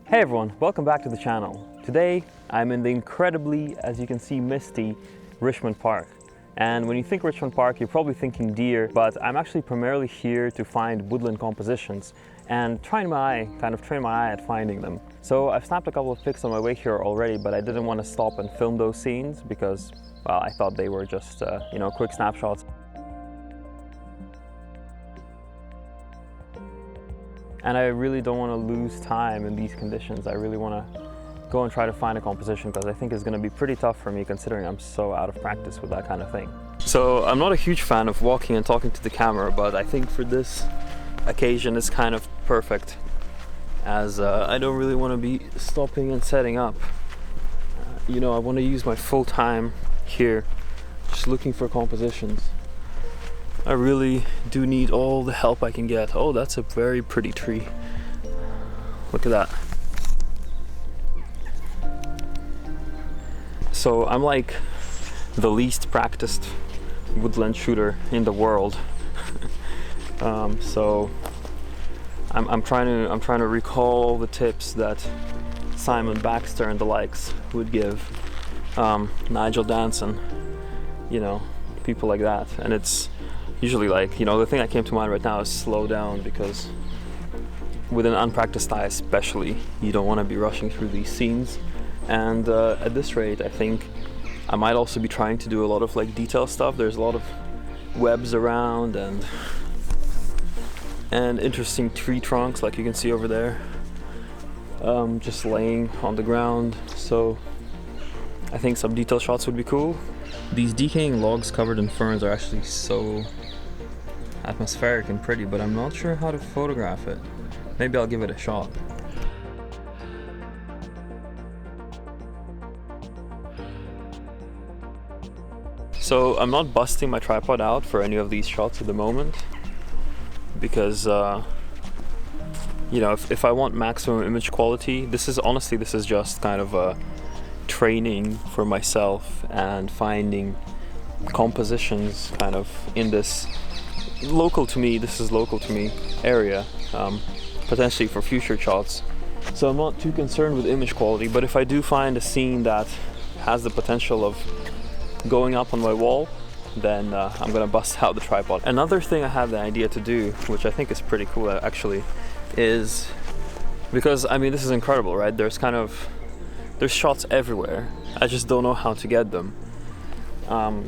Hey everyone, welcome back to the channel. Today I'm in the incredibly, as you can see, misty Richmond Park. And when you think Richmond Park, you're probably thinking deer, but I'm actually primarily here to find woodland compositions and train my eye at finding them. So I've snapped a couple of pics on my way here already, but I didn't want to stop and film those scenes because, well, I thought they were just, quick snapshots. And I really don't want to lose time in these conditions. I really want to go and try to find a composition because I think it's going to be pretty tough for me considering I'm so out of practice with that kind of thing. So I'm not a huge fan of walking and talking to the camera, but I think for this occasion it's kind of perfect as I don't really want to be stopping and setting up. I want to use my full time here just looking for compositions. I really do need all the help I can get. Oh, that's a very pretty tree. Look at that. So I'm like the least practiced woodland shooter in the world. So I'm trying to recall the tips that Simon Baxter and the likes would give. Nigel Danson, people like that, and it's usually the thing that came to mind right now is slow down, because with an unpracticed eye especially, you don't want to be rushing through these scenes. And at this rate, I think I might also be trying to do a lot of detail stuff. There's a lot of webs around and interesting tree trunks like you can see over there, just laying on the ground. So I think some detail shots would be cool. These decaying logs covered in ferns are actually so atmospheric and pretty, but I'm not sure how to photograph it. Maybe I'll give it a shot. So I'm not busting my tripod out for any of these shots at the moment because if I want maximum image quality, this is just kind of a training for myself and finding compositions kind of in this local to me area, potentially for future shots. So I'm not too concerned with image quality, but if I do find a scene that has the potential of going up on my wall, then I'm gonna bust out the tripod. Another thing I have the idea to do, which I think is pretty cool actually, is because this is incredible, right? There's shots everywhere. I just don't know how to get them.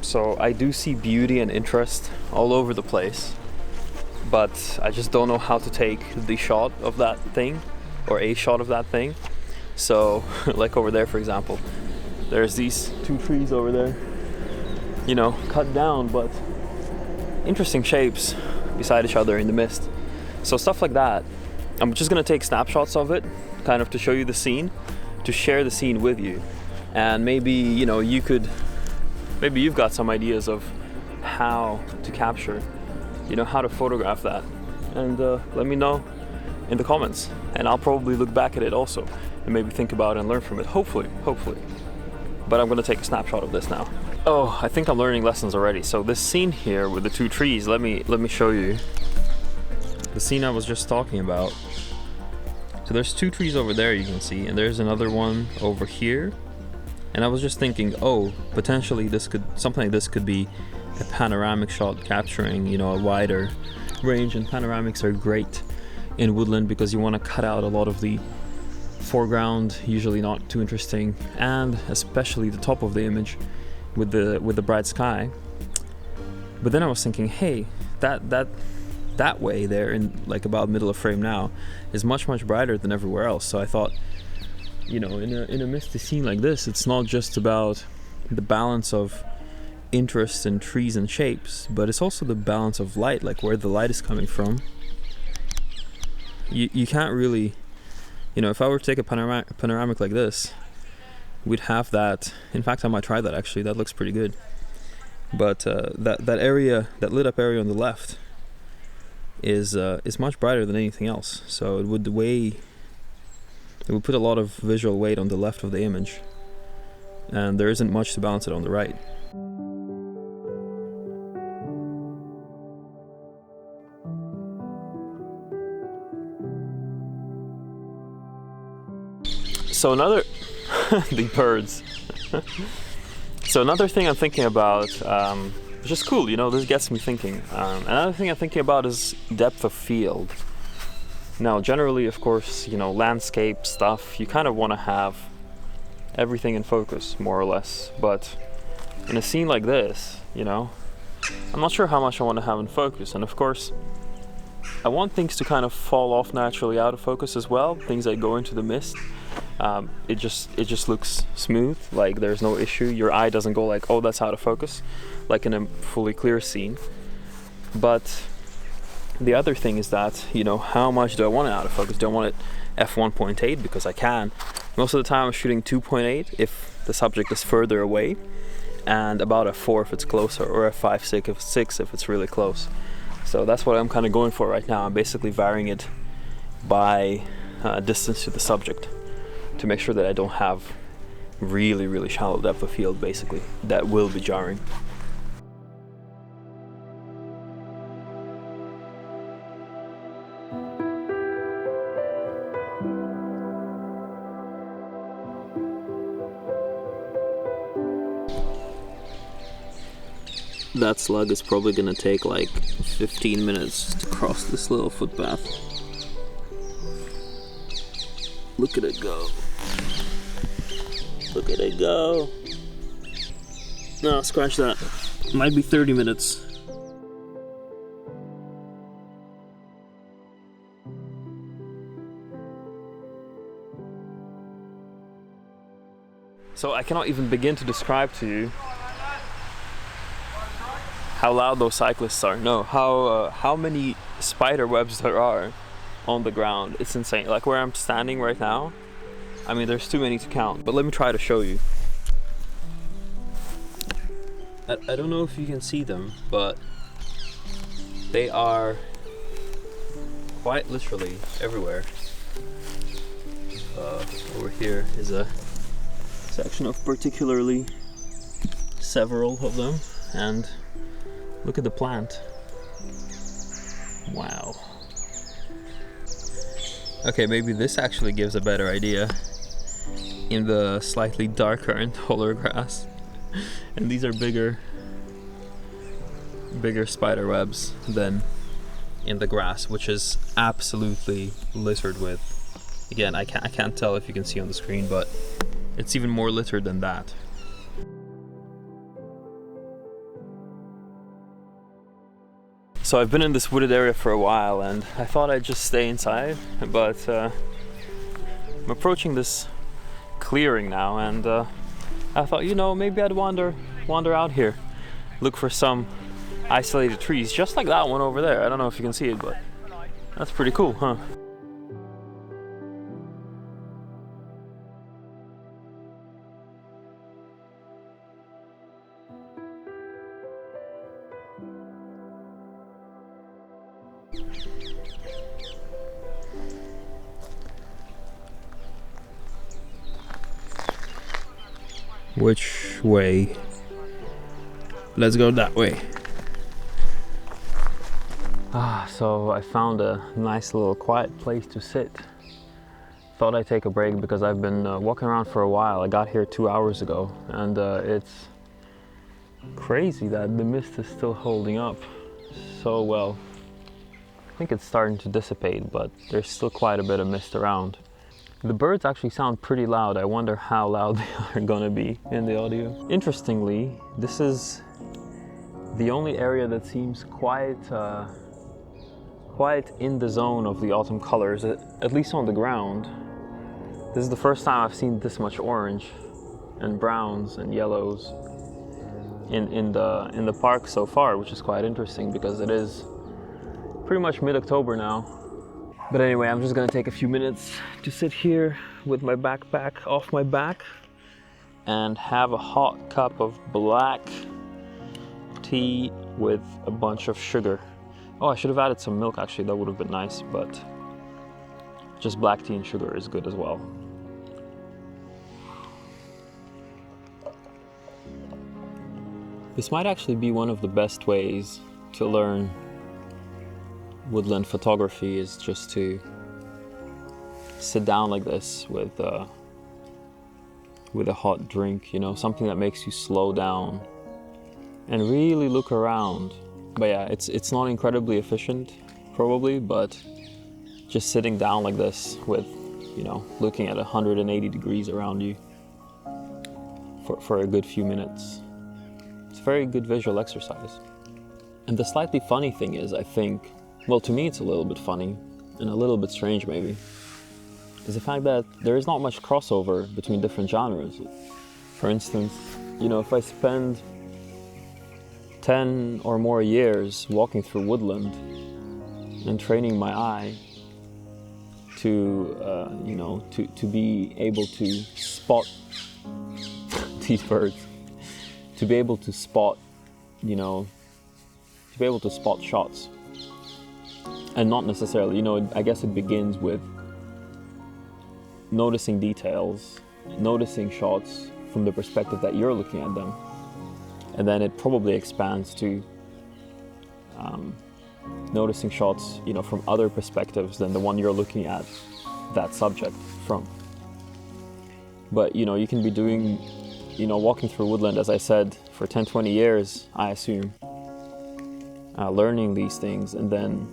So I do see beauty and interest all over the place, but I just don't know how to take the shot of that thing, or a shot of that thing. So like over there, for example, there's these two trees over there, cut down, but interesting shapes beside each other in the mist. So stuff like that, I'm just gonna take snapshots of it, kind of to show you the scene, to share the scene with you. And maybe, maybe you've got some ideas of how to capture, how to photograph that. And let me know in the comments. And I'll probably look back at it also and maybe think about it and learn from it, hopefully. But I'm gonna take a snapshot of this now. Oh, I think I'm learning lessons already. So this scene here with the two trees, let me show you the scene I was just talking about. So there's two trees over there you can see, and there's another one over here. And I was just thinking, potentially something like this could be a panoramic shot capturing, a wider range. And panoramics are great in woodland because you want to cut out a lot of the foreground, usually not too interesting, and especially the top of the image with the bright sky. But then I was thinking, hey, that way there in about middle of frame now is much brighter than everywhere else. So I thought, in a misty scene like this, it's not just about the balance of interest in trees and shapes, but it's also the balance of light, like where the light is coming from. You can't really, if I were to take a panoramic like this, we'd have that. In fact, I might try that actually. That looks pretty good. But that area, that lit up area on the left, is much brighter than anything else. So it would put a lot of visual weight on the left of the image, and there isn't much to balance it on the right. So another, the birds. So another thing I'm thinking about, which is cool, you know, this gets me thinking. Another thing I'm thinking about is depth of field. Now, generally, of course, you know, landscape stuff, you kind of want to have everything in focus, more or less. But in a scene like this, you know, I'm not sure how much I want to have in focus. And of course, I want things to kind of fall off naturally out of focus as well. Things that go into the mist. It just looks smooth, like there's no issue. Your eye doesn't go like, oh, that's out of focus, like in a fully clear scene. But the other thing is that, you know, how much do I want it out of focus? Do I want it f1.8 because I can? Most of the time I'm shooting 2.8 if the subject is further away, and about f4 if it's closer, or f5.6 if it's really close. So that's what I'm kind of going for right now. I'm basically varying it by distance to the subject to make sure that I don't have really, really shallow depth of field, basically. That will be jarring. That slug is probably gonna take like 15 minutes to cross this little footpath. Look at it go. Look at it go. No, scratch that. Might be 30 minutes. So I cannot even begin to describe to you how loud those cyclists are. No, how many spider webs there are on the ground. It's insane. Like where I'm standing right now, I mean, there's too many to count, but let me try to show you. I don't know if you can see them, but they are quite literally everywhere. Over here is a section of particularly several of them, and look at the plant. Wow. Okay, maybe this actually gives a better idea in the slightly darker and taller grass. And these are bigger spider webs than in the grass, which is absolutely littered with. Again, I can't tell if you can see on the screen, but it's even more littered than that. So I've been in this wooded area for a while, and I thought I'd just stay inside, but I'm approaching this clearing now, and I thought, you know, maybe I'd wander out here, look for some isolated trees, just like that one over there. I don't know if you can see it, but that's pretty cool, huh? Which way? Let's go that way. So I found a nice little quiet place to sit. Thought I'd take a break because I've been walking around for a while. I got here 2 hours ago, and it's crazy that the mist is still holding up so well. I think it's starting to dissipate, but there's still quite a bit of mist around. The birds actually sound pretty loud. I wonder how loud they are gonna be in the audio. Interestingly, this is the only area that seems quite in the zone of the autumn colors, at least on the ground. This is the first time I've seen this much orange and browns and yellows in the park so far, which is quite interesting because it is pretty much mid-October now. But anyway, I'm just gonna take a few minutes to sit here with my backpack off my back and have a hot cup of black tea with a bunch of sugar. Oh, I should have added some milk actually, that would have been nice, but just black tea and sugar is good as well. This might actually be one of the best ways to learn woodland photography, is just to sit down like this with with a hot drink, you know, something that makes you slow down and really look around. But yeah, it's not incredibly efficient probably, but just sitting down like this with, you know, looking at 180 degrees around you for a good few minutes, it's a very good visual exercise. And the slightly funny thing is, I think, well, to me it's a little bit funny and a little bit strange maybe, is the fact that there is not much crossover between different genres. For instance, you know, if I spend 10 or more years walking through Woodland and training my eye to, you know, to be able to spot these birds, to be able to spot, you know, to be able to spot shots. And not necessarily, you know, I guess it begins with noticing details, noticing shots from the perspective that you're looking at them. And then it probably expands to noticing shots, you know, from other perspectives than the one you're looking at that subject from. But, you know, you can be doing, you know, walking through Woodland, as I said, for 10, 20 years, I assume, learning these things. And then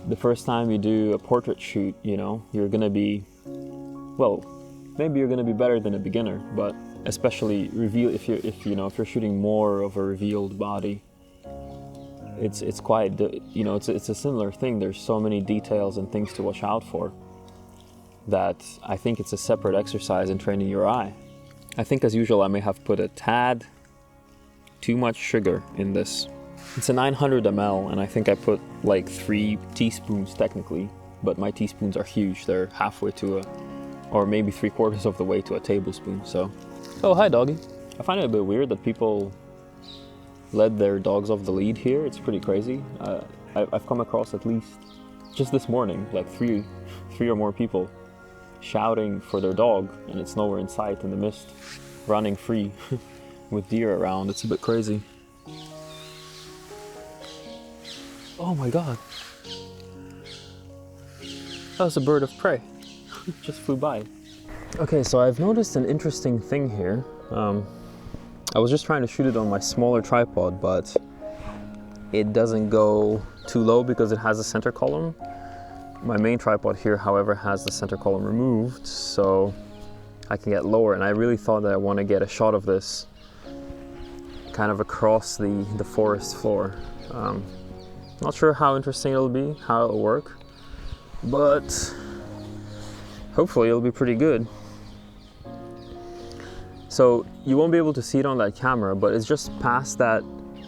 the first time you do a portrait shoot, you know, you're gonna be, well, maybe you're gonna be better than a beginner, but especially if you're shooting more of a revealed body, it's quite, you know, it's a similar thing. There's so many details and things to watch out for that I think it's a separate exercise in training your eye. I think, as usual, I may have put a tad too much sugar in this. It's a 900 ml, and I think I put like 3 teaspoons technically, but my teaspoons are huge. They're halfway to or maybe 3/4 of the way to a tablespoon. So, oh, hi doggy. I find it a bit weird that people led their dogs off the lead here. It's pretty crazy. I've come across at least just this morning, like three or more people shouting for their dog, and it's nowhere in sight in the mist, running free with deer around. It's a bit crazy. Oh my god. That was a bird of prey. Just flew by. Okay, so I've noticed an interesting thing here. I was just trying to shoot it on my smaller tripod, but it doesn't go too low because it has a center column. My main tripod here, however, has the center column removed, so I can get lower. And I really thought that I want to get a shot of this kind of across the forest floor. Not sure how interesting it'll be, how it'll work, but hopefully it'll be pretty good. So you won't be able to see it on that camera, but it's just past that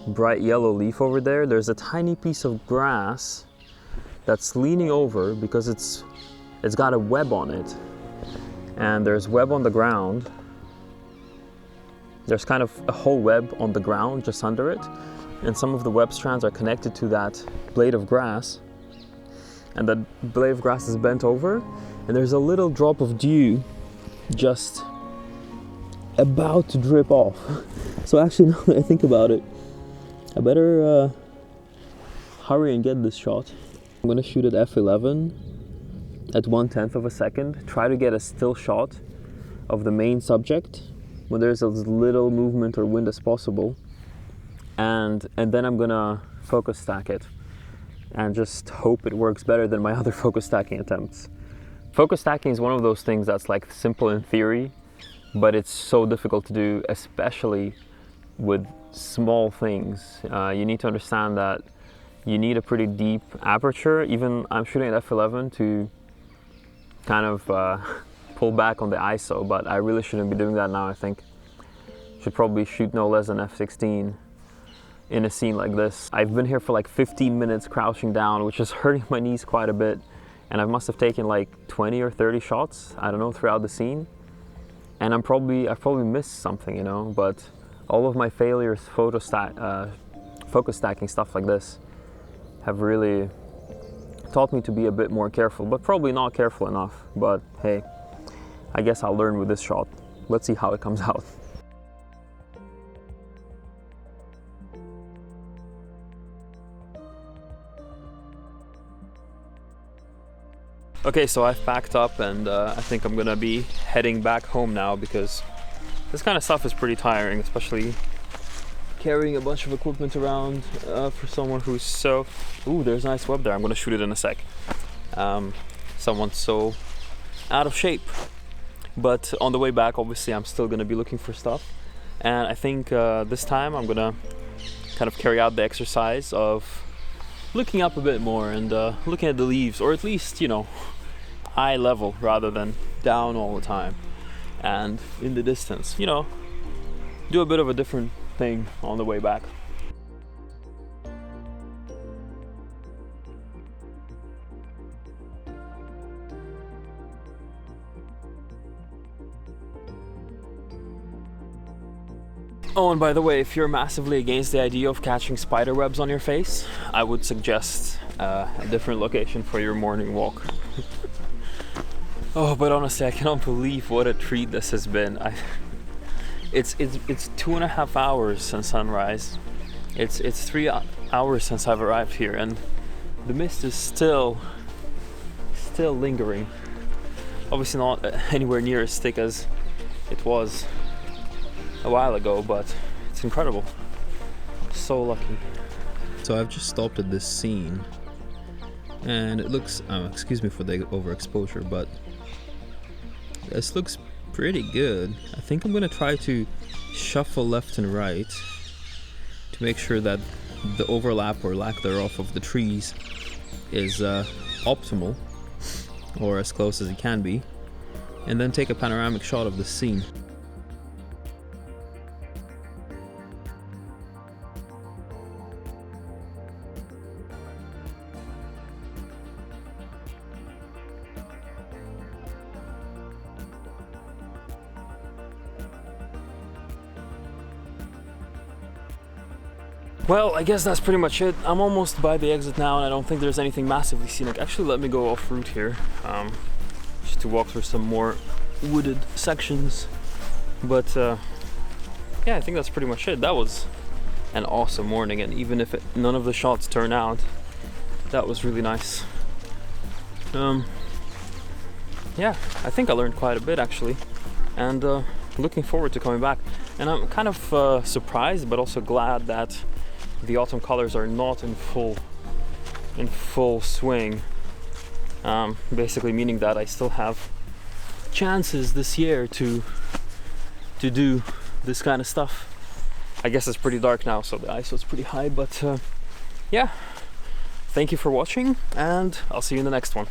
bright yellow leaf over there. There's a tiny piece of grass that's leaning over because it's got a web on it, and there's web on the ground. There's kind of a whole web on the ground just under it, and some of the web strands are connected to that blade of grass, and that blade of grass is bent over, and there's a little drop of dew just about to drip off. So actually, now that I think about it, I better hurry and get this shot. I'm gonna shoot at f11 at 1/10 of a second, try to get a still shot of the main subject when there's as little movement or wind as possible, and then I'm gonna focus stack it and just hope it works better than my other focus stacking attempts. Focus stacking is one of those things that's like simple in theory, but it's so difficult to do, especially with small things. You need to understand that you need a pretty deep aperture. Even I'm shooting at f11 to kind of pull back on the ISO, but I really shouldn't be doing that now. I think should probably shoot no less than f16 in a scene like this. I've been here for like 15 minutes crouching down, which is hurting my knees quite a bit, and I must have taken like 20 or 30 shots, I don't know, throughout the scene. And I've probably missed something, you know, but all of my failures focus stacking stuff like this have really taught me to be a bit more careful, but probably not careful enough. But hey, I guess I'll learn with this shot. Let's see how it comes out. Okay, so I've packed up and I think I'm gonna be heading back home now because this kind of stuff is pretty tiring, especially carrying a bunch of equipment around for someone who's so... Ooh, there's a nice web there. I'm gonna shoot it in a sec. Someone's so out of shape. But on the way back, obviously, I'm still gonna be looking for stuff. And I think this time I'm gonna kind of carry out the exercise of looking up a bit more and looking at the leaves, or at least, you know, eye level rather than down all the time. And in the distance, you know, do a bit of a different thing on the way back. Oh, and by the way, if you're massively against the idea of catching spider webs on your face, I would suggest a different location for your morning walk. Oh, but honestly, I cannot believe what a treat this has been. It's 2.5 hours since sunrise. It's 3 hours since I've arrived here, and the mist is still lingering. Obviously not anywhere near as thick as it was a while ago, but it's incredible. So lucky. So I've just stopped at this scene, and it looks, excuse me for the overexposure, but this looks pretty good. I think I'm gonna try to shuffle left and right to make sure that the overlap or lack thereof of the trees is optimal, or as close as it can be, and then take a panoramic shot of the scene. Well, I guess that's pretty much it. I'm almost by the exit now, and I don't think there's anything massively scenic. Actually, let me go off route here, just to walk through some more wooded sections. But yeah, I think that's pretty much it. That was an awesome morning, and even if none of the shots turn out, that was really nice. Yeah, I think I learned quite a bit actually, and looking forward to coming back. And I'm kind of surprised, but also glad that the autumn colors are not in full swing. Basically meaning that I still have chances this year to do this kind of stuff. I guess it's pretty dark now, so the ISO is pretty high, but yeah. Thank you for watching, and I'll see you in the next one.